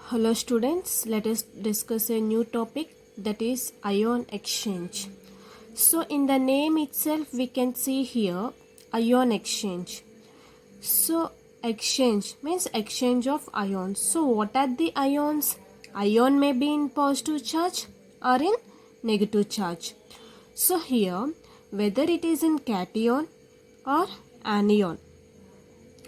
Hello students, let us discuss a new topic, that is ion exchange. So in the name itself we can see here ion exchange. So exchange means exchange of ions. So what are the ions? Ion may be in positive charge or in negative charge. So here whether it is in cation or anion,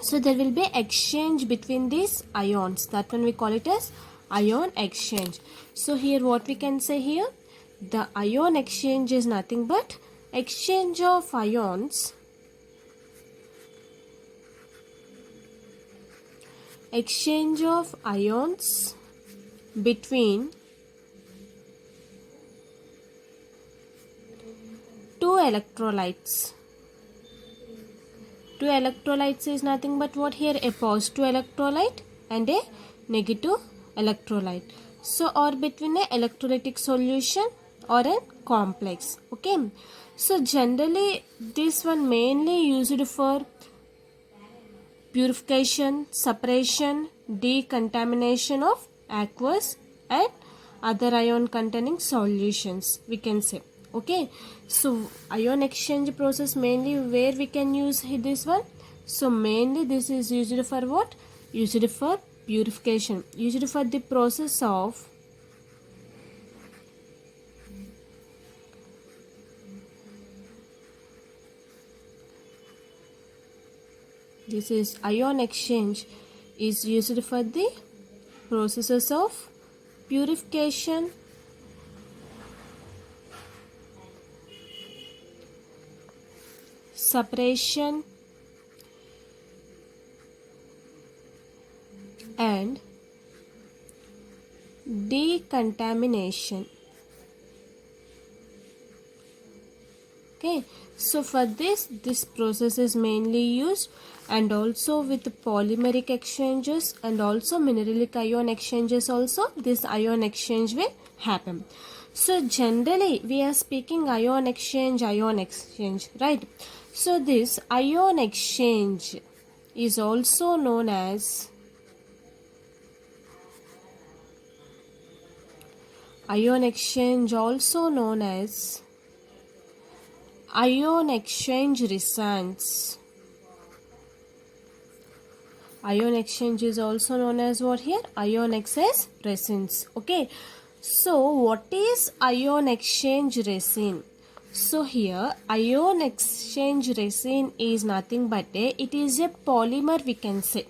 so there will be exchange between these ions. That one we call it as ion exchange. So here what we can say here, the ion exchange is nothing but exchange of ions, between two electrolytes. Two electrolytes is nothing but what here, a positive electrolyte and a negative electrolyte. So or between a electrolytic solution or a complex. Okay, so generally this one mainly used for purification, separation, decontamination of aqueous and other ion containing solutions, we can say. Okay, so ion exchange process mainly where we can use this one. So mainly this is used for what? Used for purification, used for the process of this is ion exchange is used for the processes of purification, separation and decontamination. Okay, so for this process is mainly used, and also with polymeric exchanges and also mineralic ion exchanges also this ion exchange will happen. So generally we are speaking ion exchange, right? So this ion exchange is also known as ion exchange resonance. Ion exchange is also known as what here? Ion exchange resonance. Okay, so what is ion exchange resin? So here ion exchange resin is nothing but it is a polymer, we can say.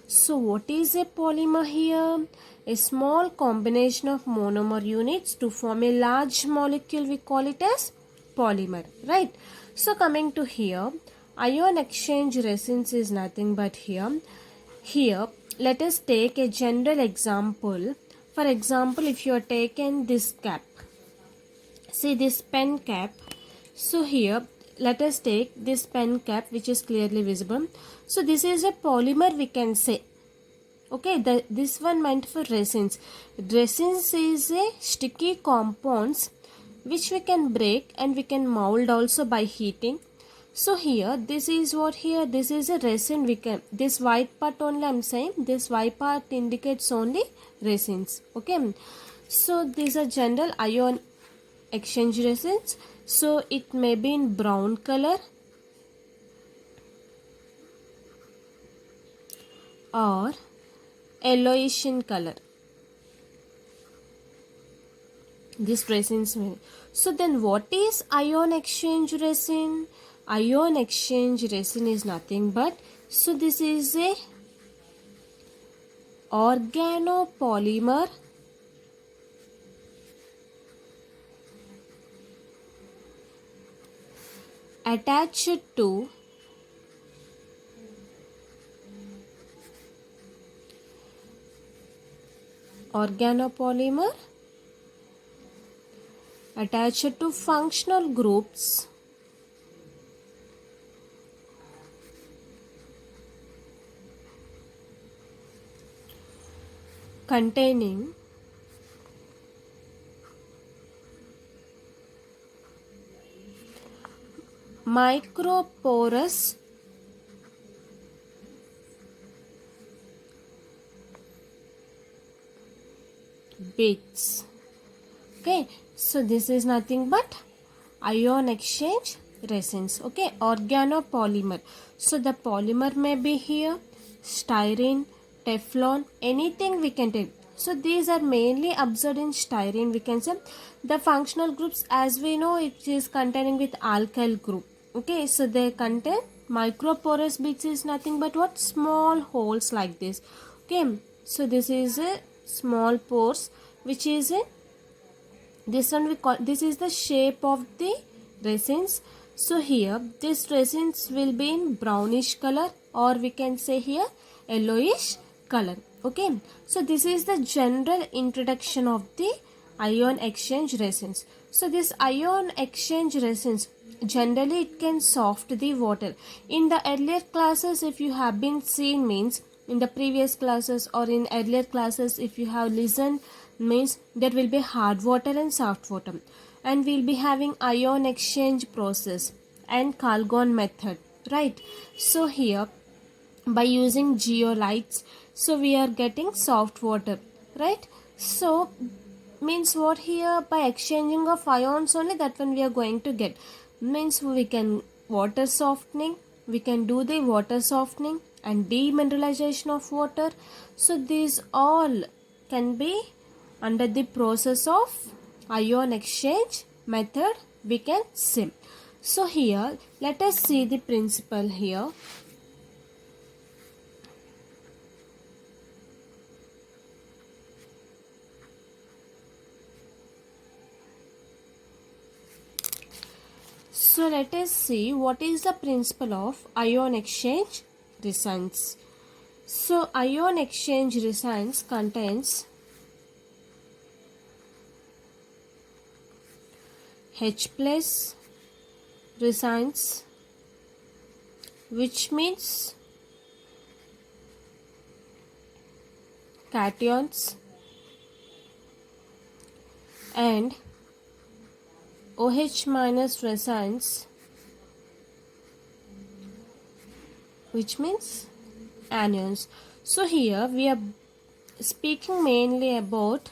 So what is a polymer here? A small combination of monomer units to form a large molecule, we call it as polymer, right? So coming to here, ion exchange resins is nothing but here let us take a general example. For example, if you are taken this cap, see this pen cap. So here let us take this pen cap which is clearly visible. So this is a polymer, we can say. Okay, this one meant for resins. Resins is a sticky compounds which we can break and we can mold also by heating. So here this is what here, this is a resin. We can, this white part only I am saying, this white part indicates only resins. Okay, so these are general ion exchange resins. So it may be in brown color or yellowish in color, this resins may. So then what is ion exchange resin? Ion exchange resin is nothing but, so this is a organopolymer attached to functional groups containing microporous bits. Okay, so this is nothing but ion exchange resins. Okay, organopolymer. So the polymer may be here styrene, Teflon, anything we can take. So these are mainly observed in styrene. We can say the functional groups, as we know, it is containing with alkyl group. Okay, so they contain microporous bits is nothing but what, small holes like this. Okay, so this is a small pores which is a, this one we call, this is the shape of the resins. So here this resins will be in brownish color, or we can say here yellowish color. Okay, so this is the general introduction of the ion exchange resins. So this ion exchange resins, generally it can soft the water. In the earlier classes, if you have been seen, means in the previous classes or in earlier classes, if you have listened, means there will be hard water and soft water, and we'll be having ion exchange process and Calgon method, right? So here by using geolites, so we are getting soft water, right? So means what, here by exchanging of ions only, that one we are going to get, means we can water softening, we can do the water softening and demineralization of water. So these all can be under the process of ion exchange method, we can say. So here let us see the principle here. So let us see what is the principle of ion exchange resins. So ion exchange resins contains H plus resins, which means cations, and OH minus resins, which means anions. So here we are speaking mainly about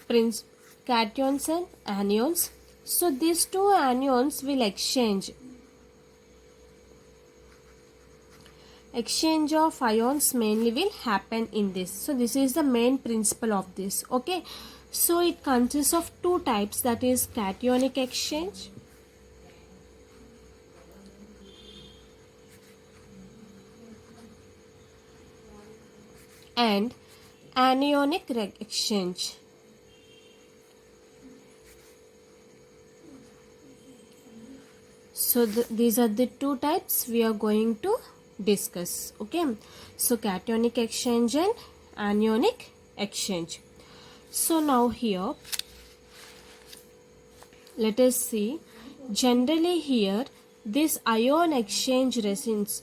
cations and anions. So these two anions will exchange of ions mainly will happen in this. So this is the main principle of this. Okay, so it consists of two types, that is cationic exchange and anionic exchange. So these are the two types we are going to discuss. Okay, so cationic exchange and anionic exchange. So now here let us see, generally here this ion exchange resins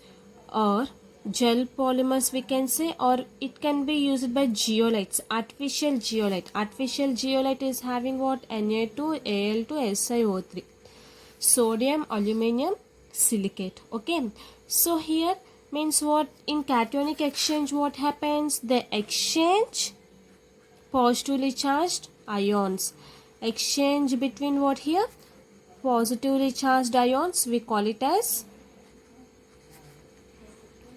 or gel polymers we can say, or it can be used by geolites, artificial geolite. Artificial geolite is having what, Na2, Al2, SiO3, sodium aluminum silicate. Okay, so here means what, in cationic exchange what happens, they exchange positively charged ions, exchange between what, here positively charged ions, we call it as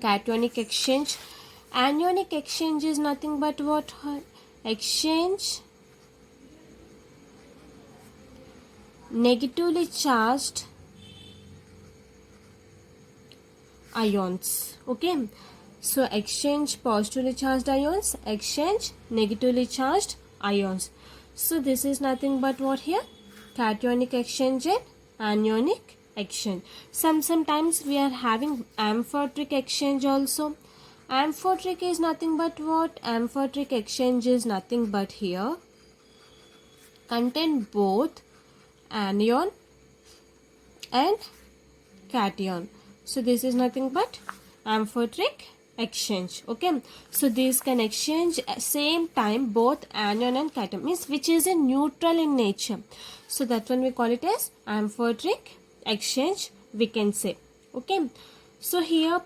cationic exchange. Anionic exchange is nothing but what, exchange negatively charged ions. Okay, so exchange positively charged ions, exchange negatively charged ions. So this is nothing but what, here cationic exchange and anionic exchange. Sometimes we are having amphoteric exchange also. Amphoteric is nothing but what, amphoteric exchange is nothing but here contain both anion and cation. So this is nothing but amphoteric exchange. Okay, so these can exchange at same time both anion and cation, means which is a neutral in nature. So that one we call it as amphoteric exchange, we can say. Okay, so here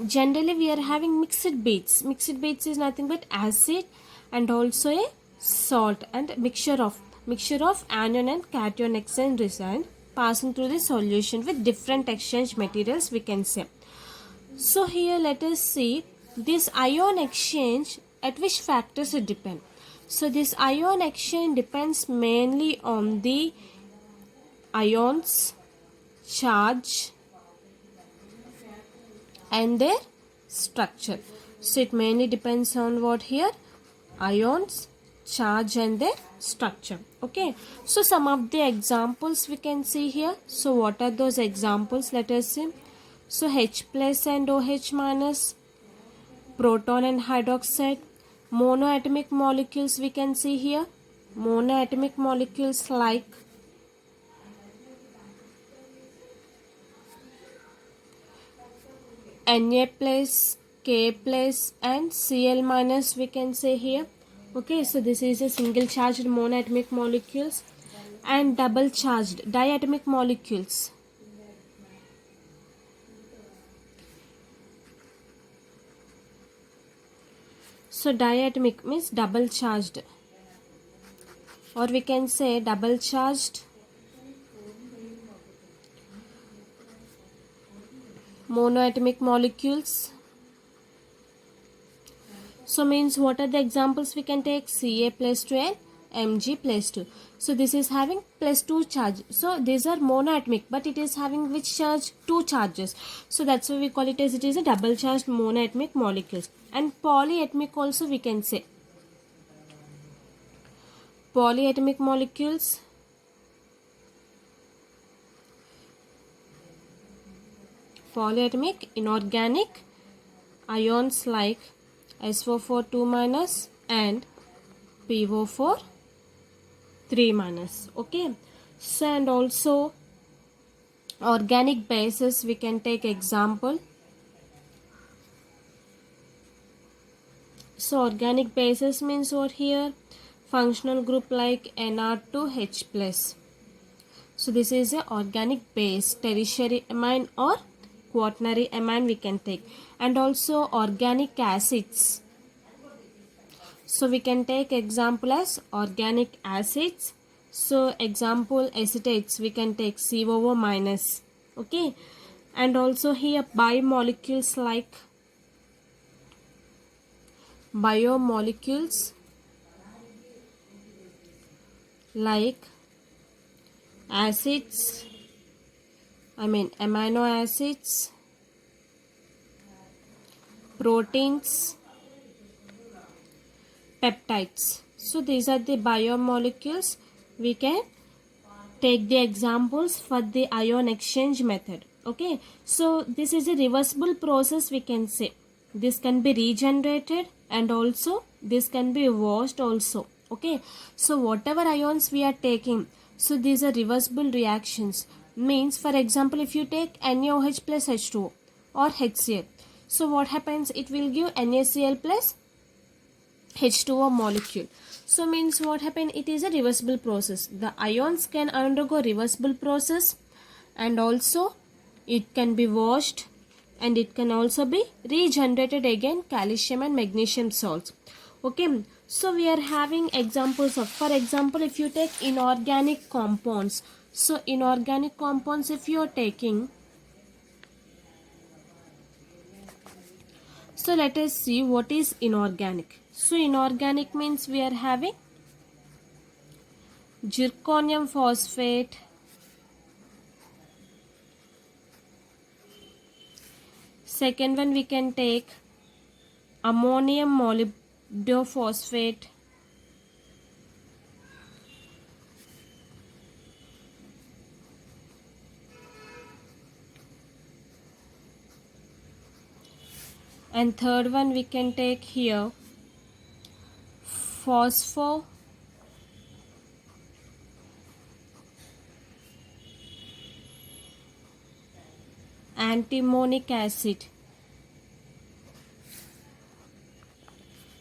generally we are having mixed baits. Mixed baits is nothing but acid and also a salt, and mixture of anion and cation exchange resin passing through the solution with different exchange materials, we can say. So here let us see this ion exchange, at which factors it depends. So this ion exchange depends mainly on the ions, charge and their structure. So it mainly depends on what here? Ions, charge and their structure. Okay. So some of the examples we can see here. So what are those examples? Let us see. So H plus and OH minus, proton and hydroxide, monoatomic molecules we can see here. Monoatomic molecules like Na plus, K plus and Cl minus we can say here. Okay, so this is a single charged monoatomic molecules, and double charged diatomic molecules. So diatomic means double charged, or we can say double charged monoatomic molecules. So means what are the examples we can take? Ca plus 2 and Mg plus 2. So this is having plus 2 charge. So these are monoatomic, but it is having which charge? 2 charges. So that's why we call it as it is a double charged monoatomic molecules. And polyatomic also we can say. Polyatomic molecules. Polyatomic inorganic ions like SO4 2 minus and PO4 3 minus. Okay. So and also organic bases we can take example. So organic bases means what here? Functional group like Nr2H plus. So this is a organic base, tertiary amine or quaternary amine we can take. And also organic acids. So we can take example as organic acids. So example acetates we can take COO minus. Okay. And also here biomolecules like acids, amino acids, proteins, peptides. So these are the biomolecules. We can take the examples for the ion exchange method. Okay. So this is a reversible process we can say. This can be regenerated and also this can be washed also. Okay. So whatever ions we are taking, so these are reversible reactions. Means for example if you take NaOH plus H2O or HCl. So what happens? It will give NaCl plus H2O molecule. So means what happened? It is a reversible process. The ions can undergo reversible process and also it can be washed and it can also be regenerated again, calcium and magnesium salts. Okay. So we are having examples of, for example, if you take inorganic compounds. So inorganic compounds if you are taking, so let us see what is inorganic. So inorganic means we are having zirconium phosphate, second one we can take ammonium molybdophosphate, and third one we can take here phospho antimonic acid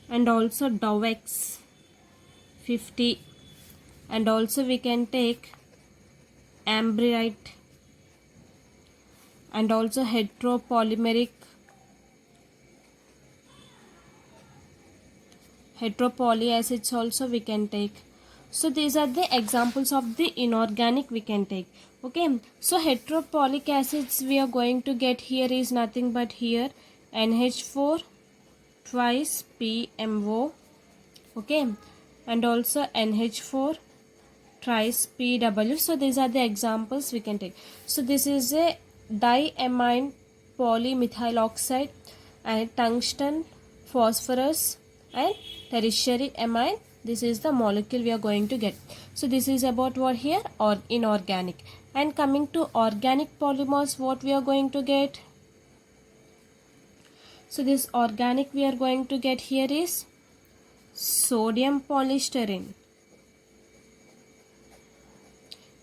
and also Dovex 50, and also we can take ambryite and also heteropoly acids also we can take. So these are the examples of the inorganic we can take. Okay, so heteropolic acids we are going to get here is nothing but here NH4 twice PMO. Okay, and also NH4 thrice PW. So these are the examples we can take. So this is a diamine polymethyl oxide and tungsten, phosphorus and tertiary amine. This is the molecule we are going to get. So this is about what here, or inorganic. And coming to organic polymers, what we are going to get? So this organic we are going to get here is sodium polystyrene.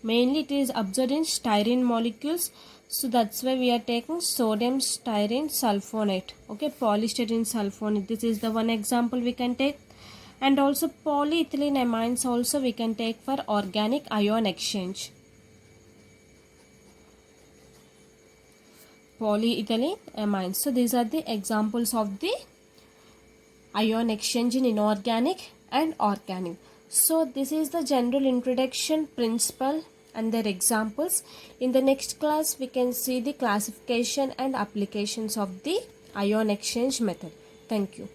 Mainly it is observed in styrene molecules. So that's why we are taking sodium styrene sulfonate. Okay, polystyrene sulfonate. This is the one example we can take. And also polyethylene amines also we can take for organic ion exchange. Polyethylene amines. So these are the examples of the ion exchange in inorganic and organic. So this is the general introduction, principle and their examples. In the next class we can see the classification and applications of the ion exchange method. Thank you.